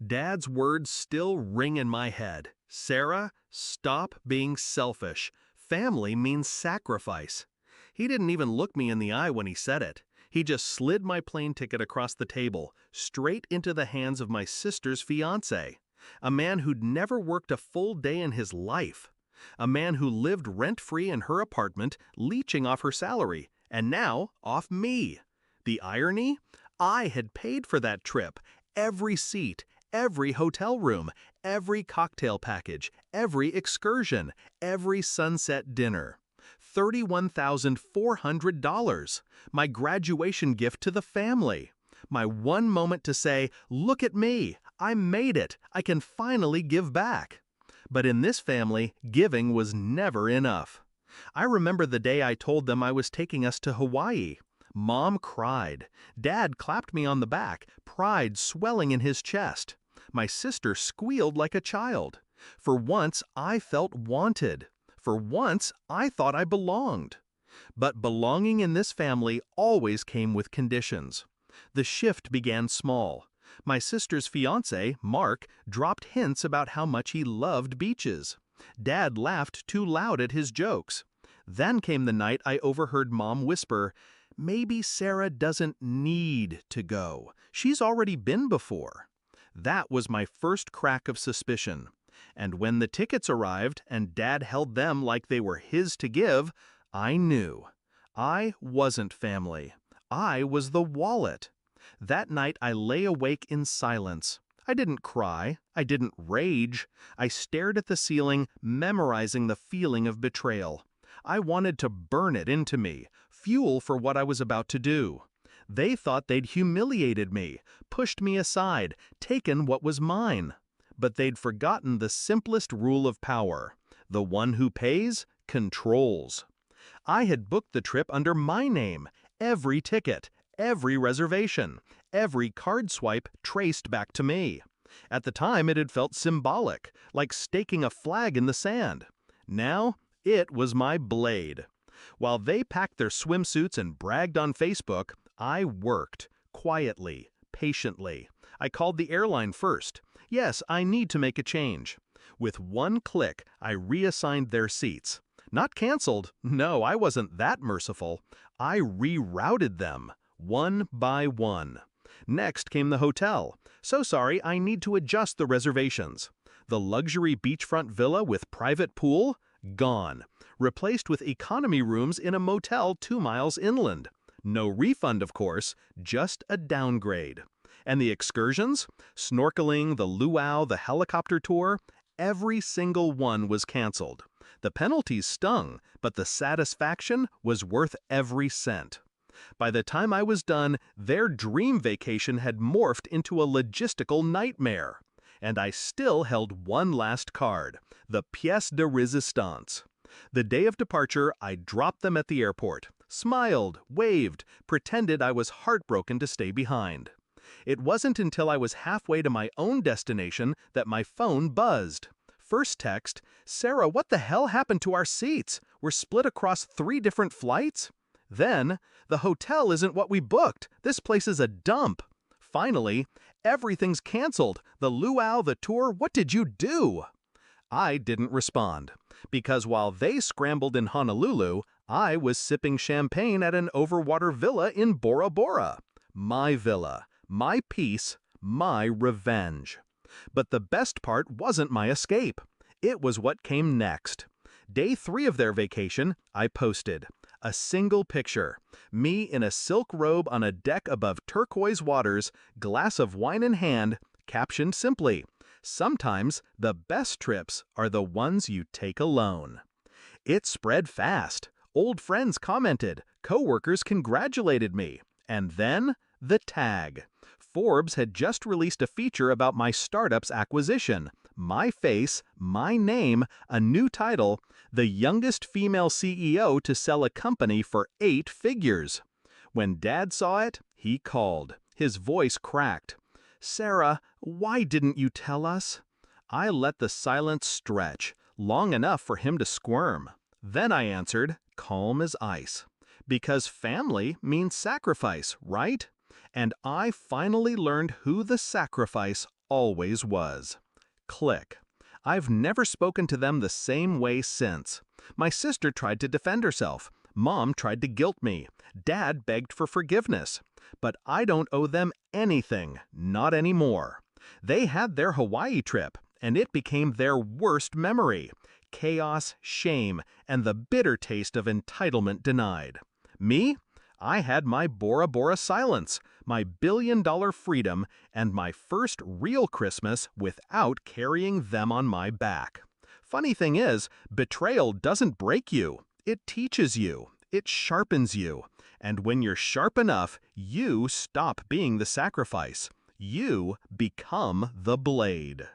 Dad's words still ring in my head. Sarah, stop being selfish. Family means sacrifice. He didn't even look me in the eye when he said it. He just slid my plane ticket across the table, straight into the hands of my sister's fiancé, a man who'd never worked a full day in his life, a man who lived rent-free in her apartment, leeching off her salary, and now off me. The irony? I had paid for that trip, every seat, every hotel room, every cocktail package, every excursion, every sunset dinner. $31,400, my graduation gift to the family. My one moment to say, look at me, I made it, I can finally give back. But in this family, giving was never enough. I remember the day I told them I was taking us to Hawaii. Mom cried. Dad clapped me on the back, pride swelling in his chest. My sister squealed like a child. For once, I felt wanted. For once, I thought I belonged. But belonging in this family always came with conditions. The shift began small. My sister's fiancé, Mark, dropped hints about how much he loved beaches. Dad laughed too loud at his jokes. Then came the night I overheard Mom whisper, "Maybe Sarah doesn't need to go. She's already been before." That was my first crack of suspicion. And when the tickets arrived and Dad held them like they were his to give, I knew. I wasn't family. I was the wallet. That night I lay awake in silence. I didn't cry. I didn't rage. I stared at the ceiling, memorizing the feeling of betrayal. I wanted to burn it into me, fuel for what I was about to do. They thought they'd humiliated me, pushed me aside, taken what was mine. But they'd forgotten the simplest rule of power. The one who pays, controls. I had booked the trip under my name, every ticket, every reservation, every card swipe traced back to me. At the time, it had felt symbolic, like staking a flag in the sand. Now, it was my blade. While they packed their swimsuits and bragged on Facebook, I worked, quietly, patiently. I called the airline first. Yes, I need to make a change. With one click, I reassigned their seats. Not canceled. No, I wasn't that merciful. I rerouted them, one by one. Next came the hotel. So sorry, I need to adjust the reservations. The luxury beachfront villa with private pool? Gone. Replaced with economy rooms in a motel 2 miles inland. No refund, of course, just a downgrade. And the excursions? Snorkeling, the luau, the helicopter tour? Every single one was canceled. The penalties stung, but the satisfaction was worth every cent. By the time I was done, their dream vacation had morphed into a logistical nightmare. And I still held one last card, the pièce de résistance. The day of departure, I dropped them at the airport, smiled, waved, pretended I was heartbroken to stay behind. It wasn't until I was halfway to my own destination that my phone buzzed. First text, "Sarah, what the hell happened to our seats? We're split across 3 different flights?" Then, "The hotel isn't what we booked. This place is a dump." Finally, "Everything's canceled. The luau, the tour, what did you do?" I didn't respond, because while they scrambled in Honolulu, I was sipping champagne at an overwater villa in Bora Bora. My villa, my peace, my revenge. But the best part wasn't my escape. It was what came next. Day 3 of their vacation, I posted a single picture. Me in a silk robe on a deck above turquoise waters, glass of wine in hand, captioned simply, "Sometimes the best trips are the ones you take alone." It spread fast. Old friends commented, coworkers congratulated me. And then, the tag. Forbes had just released a feature about my startup's acquisition. My face, my name, a new title, the youngest female CEO to sell a company for 8 figures. When Dad saw it, he called. His voice cracked. "Sarah, why didn't you tell us?" I let the silence stretch, long enough for him to squirm. Then I answered, calm as ice. Because family means sacrifice, right? And I finally learned who the sacrifice always was. Click. I've never spoken to them the same way since. My sister tried to defend herself. Mom tried to guilt me. Dad begged for forgiveness. But I don't owe them anything, not anymore. They had their Hawaii trip, and it became their worst memory. Chaos, shame, and the bitter taste of entitlement denied. Me? I had my Bora Bora silence, my billion-dollar freedom, and my first real Christmas without carrying them on my back. Funny thing is, betrayal doesn't break you. It teaches you. It sharpens you. And when you're sharp enough, you stop being the sacrifice. You become the blade.